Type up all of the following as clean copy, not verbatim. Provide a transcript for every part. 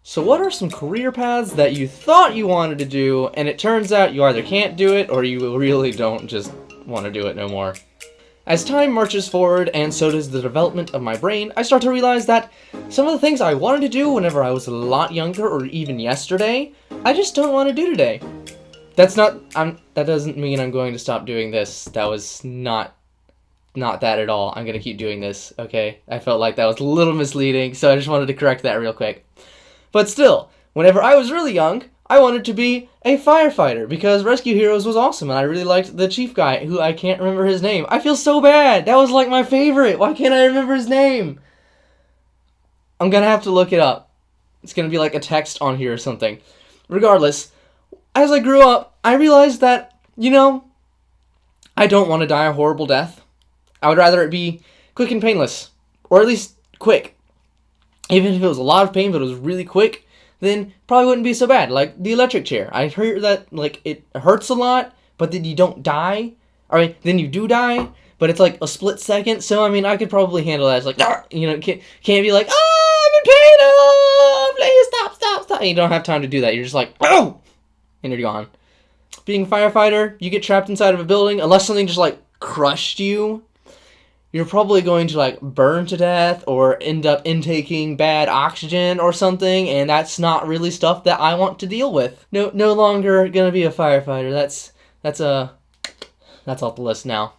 So what are some career paths that you thought you wanted to do, and it turns out you either can't do it, or you really don't just want to do it no more? As time marches forward, and so does the development of my brain, I start to realize that some of the things I wanted to do whenever I was a lot younger, or even yesterday, I just don't want to do today. That doesn't mean I'm going to stop doing this. That was not that at all. I'm going to keep doing this, okay? I felt like that was a little misleading, so I just wanted to correct that real quick. But still, whenever I was really young, I wanted to be a firefighter because Rescue Heroes was awesome and I really liked the chief guy who I can't remember his name. I feel so bad. That was like my favorite. Why can't I remember his name? I'm gonna have to look it up. It's gonna be like a text on here or something. Regardless, as I grew up, I realized that, I don't want to die a horrible death. I would rather it be quick and painless. Or at least quick. Even if it was a lot of pain, but it was really quick, then probably wouldn't be so bad. Like the electric chair. I heard that it hurts a lot, but then you don't die. Alright, then you do die, but it's like a split second. So I could probably handle that. It's like, can't be like, I'm in pain, oh, please stop. You don't have time to do that. You're just like, oh, and you're gone. Being a firefighter, you get trapped inside of a building, unless something just crushed you. You're probably going to burn to death or end up intaking bad oxygen or something, and that's not really stuff that I want to deal with. No longer gonna be a firefighter. That's off the list now.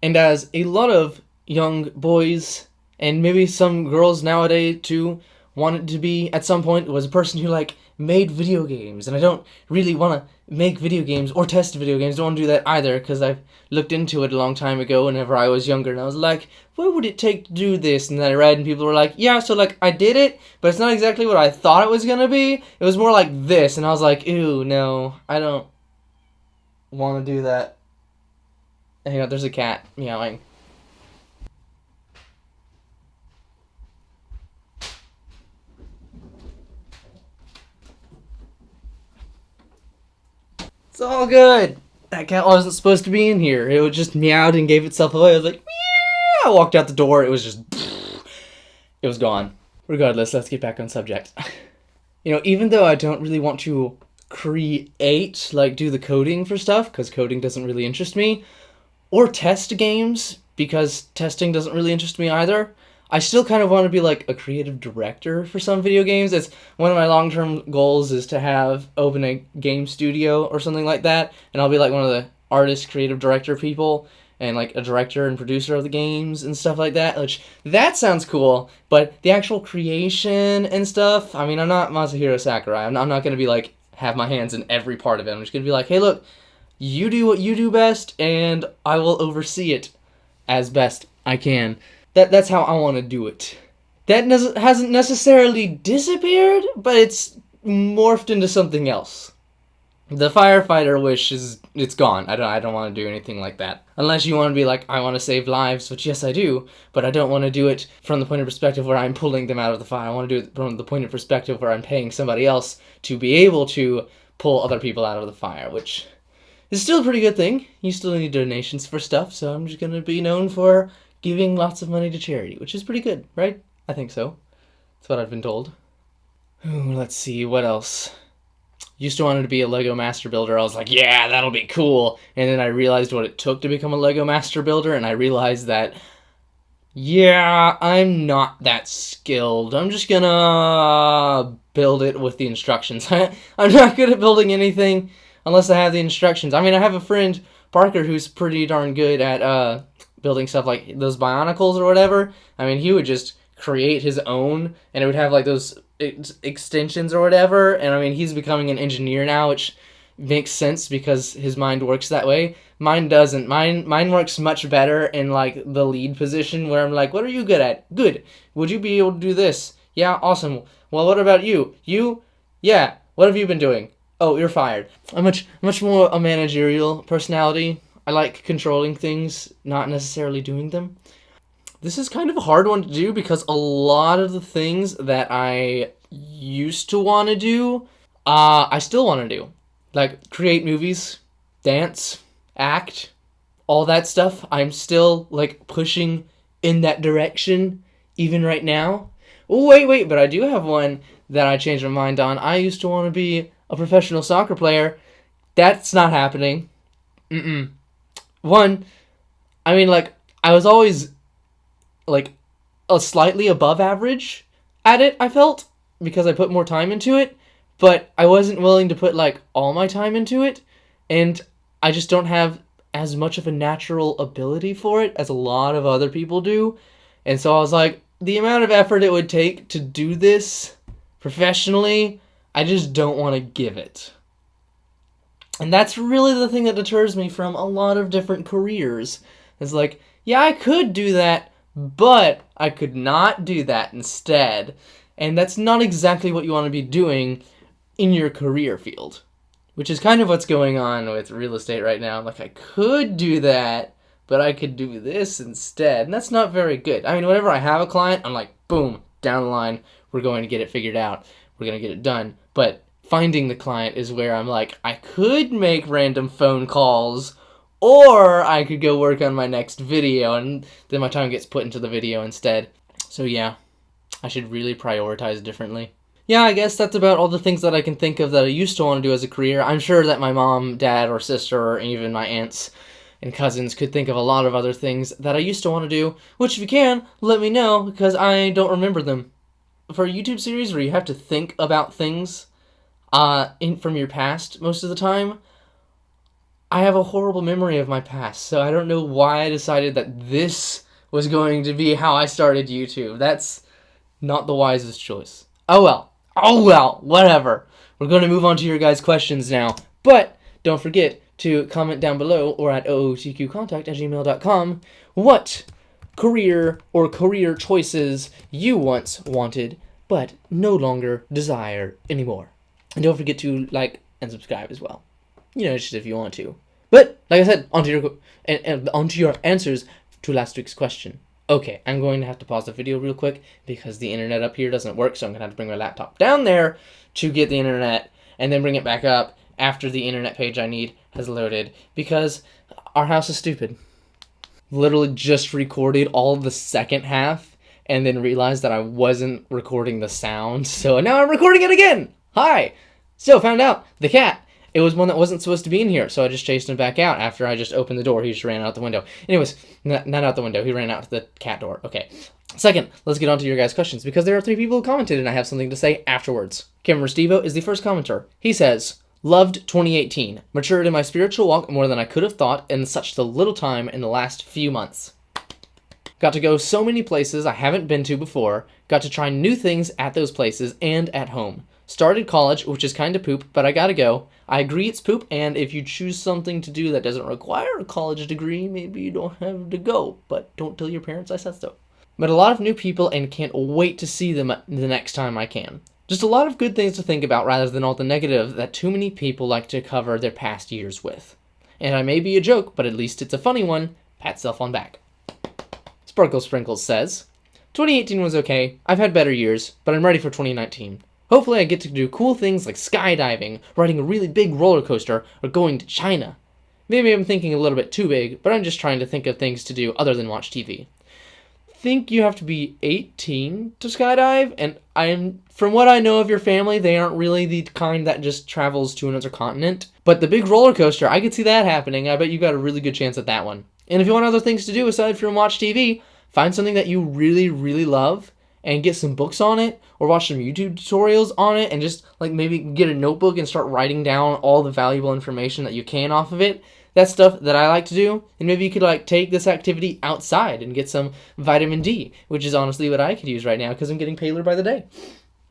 And as a lot of young boys and maybe some girls nowadays too wanted to be at some point was a person who made video games, and I don't really want to make video games or test video games. Don't want to do that either because I've looked into it a long time ago whenever I was younger, and I was like, what would it take to do this? And then I read and people were like, yeah, so I did it, but it's not exactly what I thought it was gonna be. It was more like this, and I was like, ew, no, I don't want to do that. Hang on, there's a cat meowing. It's all good. That cat wasn't supposed to be in here. It just meowed and gave itself away. I was like, meow. I walked out the door. It was just, it was gone. Regardless, let's get back on subject. Even though I don't really want to create, do the coding for stuff, because coding doesn't really interest me, or test games, because testing doesn't really interest me either, I still kind of want to be a creative director for some video games. It's one of my long-term goals is to open a game studio or something like that, and I'll be one of the artist, creative director people, and a director and producer of the games and stuff like that, which that sounds cool, but the actual creation and stuff, I'm not Masahiro Sakurai. I'm not going to be have my hands in every part of it. I'm just going to be hey look, you do what you do best, and I will oversee it as best I can. That's how I want to do it. That hasn't necessarily disappeared, but it's morphed into something else. The firefighter wish it's gone. I don't want to do anything like that. Unless you want to be I want to save lives, which yes I do, but I don't want to do it from the point of perspective where I'm pulling them out of the fire. I want to do it from the point of perspective where I'm paying somebody else to be able to pull other people out of the fire, which is still a pretty good thing. You still need donations for stuff, so I'm just going to be known for giving lots of money to charity, which is pretty good, right? I think so. That's what I've been told. Ooh, let's see, what else? Used to want to be a Lego Master Builder. I was like, yeah, that'll be cool. And then I realized what it took to become a Lego Master Builder, and I realized that, yeah, I'm not that skilled. I'm just gonna build it with the instructions. I'm not good at building anything unless I have the instructions. I have a friend, Parker, who's pretty darn good at building stuff like those Bionicles or whatever. He would just create his own, and it would have those extensions or whatever, and he's becoming an engineer now, which makes sense because his mind works that way. Mine doesn't. Mine works much better in the lead position where I'm what are you good at? Good. Would you be able to do this? Yeah, awesome. Well, what about you? You? Yeah. What have you been doing? Oh, you're fired. I'm much more a managerial personality. I like controlling things, not necessarily doing them. This is kind of a hard one to do because a lot of the things that I used to want to do, I still want to do. Create movies, dance, act, all that stuff. I'm still pushing in that direction even right now. Oh, wait, but I do have one that I changed my mind on. I used to want to be a professional soccer player. That's not happening. One, I mean, like, I was always, like, a slightly above average at it, I felt, because I put more time into it, but I wasn't willing to put, like, all my time into it, and I just don't have as much of a natural ability for it as a lot of other people do, and so I was like, the amount of effort it would take to do this professionally, I just don't want to give it. And that's really the thing that deters me from a lot of different careers. It's like, yeah, I could do that, but I could not do that instead. And that's not exactly what you want to be doing in your career field, which is kind of what's going on with real estate right now. I'm like, I could do that, but I could do this instead. And that's not very good. I mean, whenever I have a client, I'm like, boom, down the line, we're going to get it figured out. We're going to get it done. But finding the client is where I'm like, I could make random phone calls, or I could go work on my next video, and then my time gets put into the video instead. So yeah, I should really prioritize differently. Yeah, I guess that's about all the things that I can think of that I used to want to do as a career. I'm sure that my mom, dad, or sister, or even my aunts and cousins could think of a lot of other things that I used to want to do, which if you can, let me know, because I don't remember them. For a YouTube series where you have to think about things from your past most of the time, I have a horrible memory of my past, so I don't know why I decided that this was going to be how I started YouTube. That's not the wisest choice. Oh well, whatever. We're going to move on to your guys' questions now, but don't forget to comment down below or at ootqcontact@gmail.com what career or career choices you once wanted but no longer desire anymore. And don't forget to like and subscribe as well. You know, just if you want to. But, like I said, onto your answers to last week's question. Okay, I'm going to have to pause the video real quick because the internet up here doesn't work, so I'm going to have to bring my laptop down there to get the internet and then bring it back up after the internet page I need has loaded because our house is stupid. Literally just recorded all of the second half and then realized that I wasn't recording the sound, so now I'm recording it again! Hi! So, found out, the cat, it was one that wasn't supposed to be in here, so I just chased him back out after I just opened the door. He just ran out the window. Anyways, not out the window, he ran out to the cat door. Okay. Second, let's get on to your guys' questions, because there are 3 people who commented, and I have something to say afterwards. Cameron Stevo is the first commenter. He says, loved 2018. Matured in my spiritual walk more than I could have thought in such the little time in the last few months. Got to go so many places I haven't been to before. Got to try new things at those places and at home. Started college, which is kind of poop, but I gotta go. I agree it's poop, and if you choose something to do that doesn't require a college degree, maybe you don't have to go, but don't tell your parents I said so. Met a lot of new people and can't wait to see them the next time I can. Just a lot of good things to think about rather than all the negative that too many people like to cover their past years with. And I may be a joke, but at least it's a funny one. Pat self on back. Sparkle Sprinkles says, 2018 was okay. I've had better years, but I'm ready for 2019. Hopefully I get to do cool things like skydiving, riding a really big roller coaster, or going to China. Maybe I'm thinking a little bit too big, but I'm just trying to think of things to do other than watch TV. Think you have to be 18 to skydive, and from what I know of your family, they aren't really the kind that just travels to another continent. But the big roller coaster, I could see that happening. I bet you got a really good chance at that one. And if you want other things to do aside from watch TV, find something that you really, really love and get some books on it, or watch some YouTube tutorials on it, and just like maybe get a notebook and start writing down all the valuable information that you can off of it. That's stuff that I like to do, and maybe you could like take this activity outside and get some vitamin D, which is honestly what I could use right now because I'm getting paler by the day.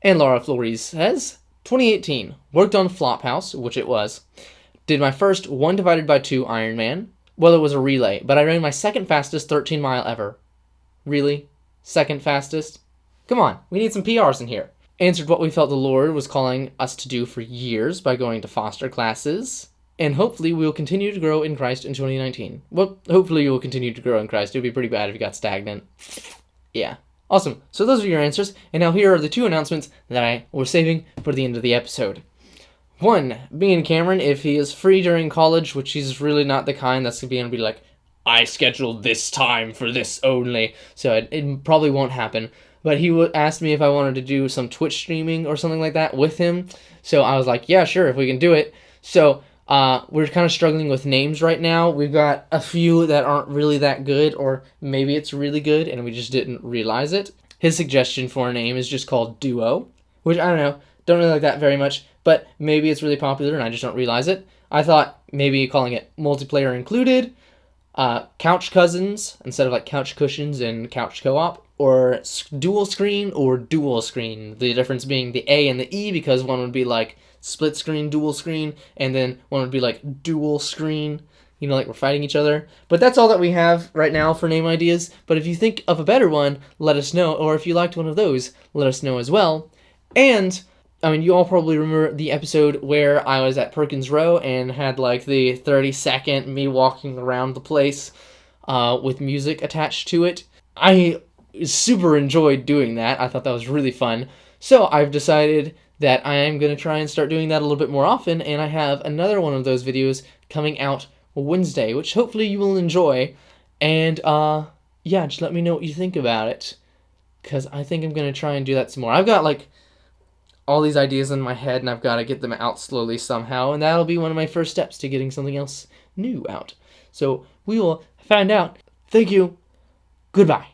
And Laura Flores says, 2018, worked on Flophouse, which it was. Did my first 1/2 Ironman. Well, it was a relay, but I ran my second fastest 13-mile ever. Really? Second fastest? Come on, we need some PRs in here. Answered what we felt the Lord was calling us to do for years by going to foster classes. And hopefully we will continue to grow in Christ in 2019. Well, hopefully you will continue to grow in Christ. It would be pretty bad if you got stagnant. Yeah. Awesome. So those are your answers. And now here are the 2 announcements that I was saving for the end of the episode. 1, me and Cameron, if he is free during college, which he's really not the kind that's going to be like, I scheduled this time for this only. So it probably won't happen. but he asked me if I wanted to do some Twitch streaming or something like that with him. So I was like, yeah, sure, if we can do it. So we're kind of struggling with names right now. We've got a few that aren't really that good, or maybe it's really good and we just didn't realize it. His suggestion for a name is just called Duo, which I don't know, don't really like that very much, but maybe it's really popular and I just don't realize it. I thought maybe calling it Multiplayer Included, Couch Cousins instead of like Couch Cushions and Couch Co-op, or Dual Screen or Dual Screen. The difference being the A and the E, because one would be like split screen, dual screen, and then one would be like dual screen, you know, like we're fighting each other. But that's all that we have right now for name ideas. But if you think of a better one, let us know. Or if you liked one of those, let us know as well. And, I mean, you all probably remember the episode where I was at Perkins Row and had like the 30-second me walking around the place with music attached to it. I super enjoyed doing that. I thought that was really fun. So I've decided that I am going to try and start doing that a little bit more often, and I have another one of those videos coming out Wednesday, which hopefully you will enjoy. And yeah, just let me know what you think about it, because I think I'm going to try and do that some more. I've got like all these ideas in my head, and I've got to get them out slowly somehow, and that'll be one of my first steps to getting something else new out. So we will find out. Thank you. Goodbye.